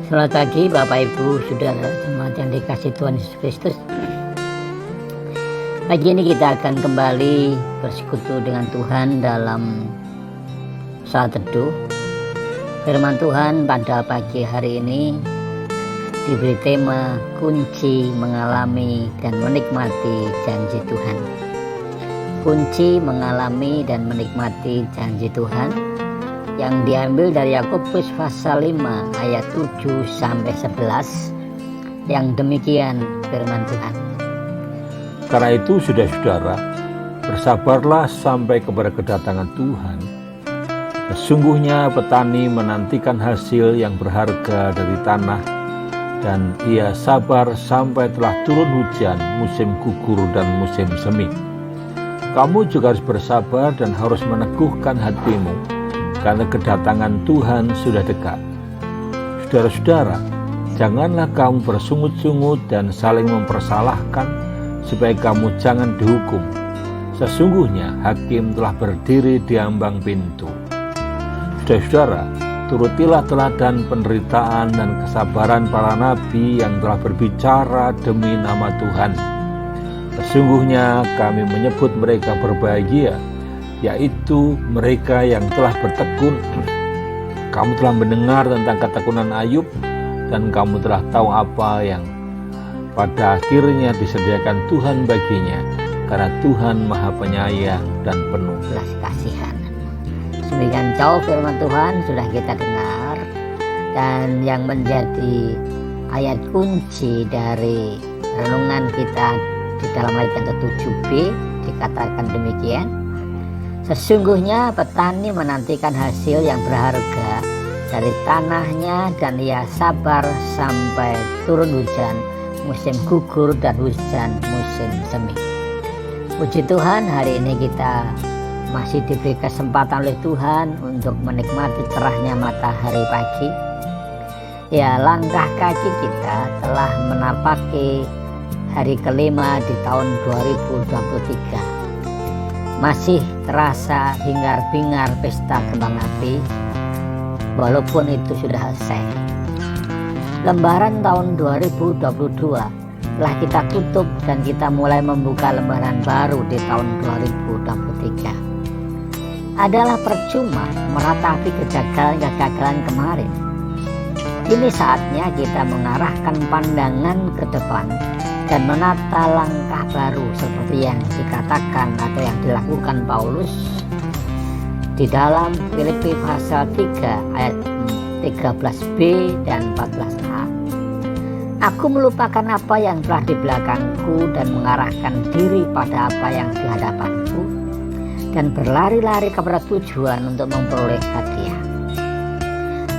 Selamat pagi Bapak Ibu, Saudara jemaat yang dikasihi Tuhan Yesus Kristus. Pagi ini kita akan kembali bersekutu dengan Tuhan dalam saat teduh. Firman Tuhan pada pagi hari ini diberi tema kunci mengalami dan menikmati janji Tuhan. Kunci mengalami dan menikmati janji Tuhan yang diambil dari Yakobus pasal 5 ayat 7 sampai 11 yang demikian firman Tuhan. Karena itu saudara-saudara, bersabarlah sampai kepada kedatangan Tuhan. Sesungguhnya petani menantikan hasil yang berharga dari tanah, dan ia sabar sampai telah turun hujan musim gugur dan musim semi. Kamu juga harus bersabar dan harus meneguhkan hatimu, karena kedatangan Tuhan sudah dekat. Saudara-saudara, janganlah kamu bersungut-sungut dan saling mempersalahkan, supaya kamu jangan dihukum. Sesungguhnya hakim telah berdiri di ambang pintu. Saudara-saudara, turutilah teladan penderitaan dan kesabaran para nabi yang telah berbicara demi nama Tuhan. Sesungguhnya kami menyebut mereka berbahagia, yaitu mereka yang telah bertekun. Kamu telah mendengar tentang ketekunan Ayub, dan kamu telah tahu apa yang pada akhirnya disediakan Tuhan baginya, karena Tuhan Maha Penyayang dan penuh belas kasihan. Demikian jauh firman Tuhan sudah kita dengar, dan yang menjadi ayat kunci dari renungan kita di dalam ayat yang ke-7b dikatakan demikian. Sesungguhnya petani menantikan hasil yang berharga dari tanahnya, dan ia sabar sampai turun hujan musim gugur dan hujan musim semi. Puji Tuhan, hari ini kita masih diberi kesempatan oleh Tuhan untuk menikmati cerahnya matahari pagi. Ya, langkah kaki kita telah menapaki hari kelima di tahun 2023. Masih terasa hingar-bingar pesta kembang api, walaupun itu sudah selesai. Lembaran tahun 2022 telah kita tutup, dan kita mulai membuka lembaran baru di tahun 2023. Adalah percuma meratapi kegagalan-kegagalan kemarin. Ini saatnya kita mengarahkan pandangan ke depan dan menata langkah baru seperti yang dikatakan atau yang dilakukan Paulus di dalam Filipi pasal 3 ayat 13b dan 14a. Aku melupakan apa yang telah di belakangku dan mengarahkan diri pada apa yang di hadapanku, dan berlari-lari kepada tujuan untuk memperoleh hadiah.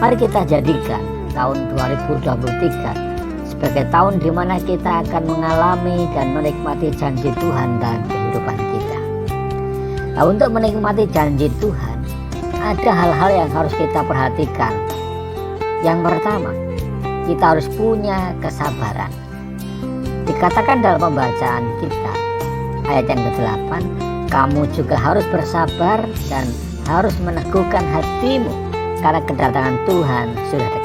Mari kita jadikan tahun 2023 sebagai tahun di mana kita akan mengalami dan menikmati janji Tuhan dalam kehidupan kita. Nah, untuk menikmati janji Tuhan, ada hal-hal yang harus kita perhatikan. Yang pertama, kita harus punya kesabaran. Dikatakan dalam pembacaan kita, ayat yang ke-8, kamu juga harus bersabar dan harus meneguhkan hatimu, karena kedatangan Tuhan sudah dekat.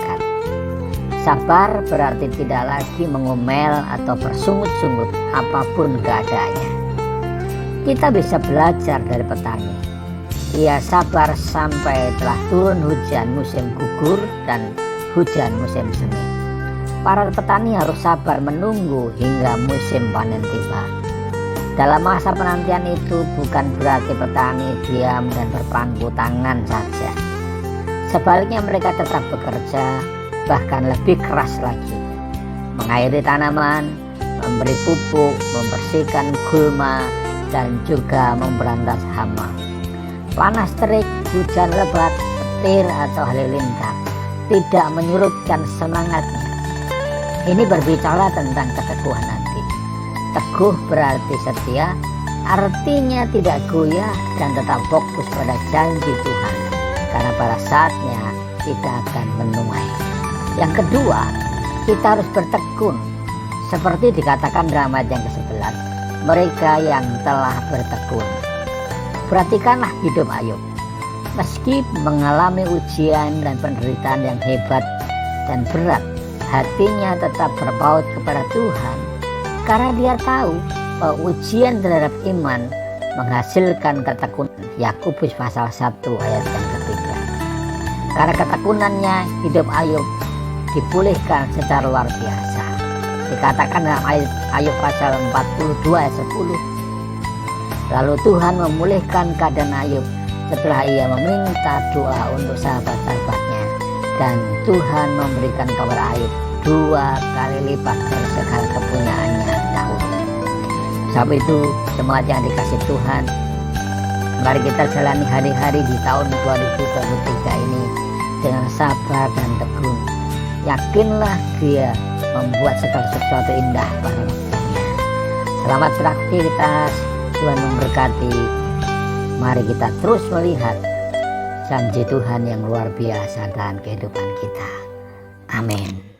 Sabar berarti tidak lagi mengomel atau bersungut-sungut apapun keadaannya. Kita bisa belajar dari petani. Ia sabar sampai telah turun hujan musim gugur dan hujan musim semi. Para petani harus sabar menunggu hingga musim panen tiba. Dalam masa penantian itu bukan berarti petani diam dan berpangku tangan saja. Sebaliknya mereka tetap bekerja, bahkan lebih keras lagi, mengairi tanaman, memberi pupuk, membersihkan gulma, dan juga memberantas hama. Panas terik, hujan lebat, petir atau halilintar tidak menyurutkan semangatnya. Ini berbicara tentang keteguhan hati. Teguh berarti setia, artinya tidak goyah dan tetap fokus pada janji Tuhan, karena pada saatnya kita akan menuai. Yang kedua, kita harus bertekun. Seperti dikatakan dalam ayat yang ke-11, mereka yang telah bertekun. Perhatikanlah hidup Ayub. Meski mengalami ujian dan penderitaan yang hebat, dan berat, hatinya tetap berpaut kepada Tuhan karena dia tahu bahwa ujian terhadap iman menghasilkan ketekunan. Yakobus pasal 1 ayat yang ketiga. Karena ketekunannya, hidup Ayub dipulihkan secara luar biasa. Dikatakan dalam Ayub pasal 42 ayat 10. Lalu Tuhan memulihkan keadaan Ayub setelah ia meminta doa untuk sahabat-sahabatnya, dan Tuhan memberikan kepada Ayub 2 kali lipat dari segala kepunyaannya Daud. Sebab itu, jemaat yang dikasih Tuhan, mari kita jalani hari-hari di tahun 2023 ini dengan sabar dan tekun. Yakinlah Dia membuat segala sesuatu indah pada waktunya. Selamat beraktivitas, Tuhan memberkati. Mari kita terus melihat janji Tuhan yang luar biasa dalam kehidupan kita. Amin.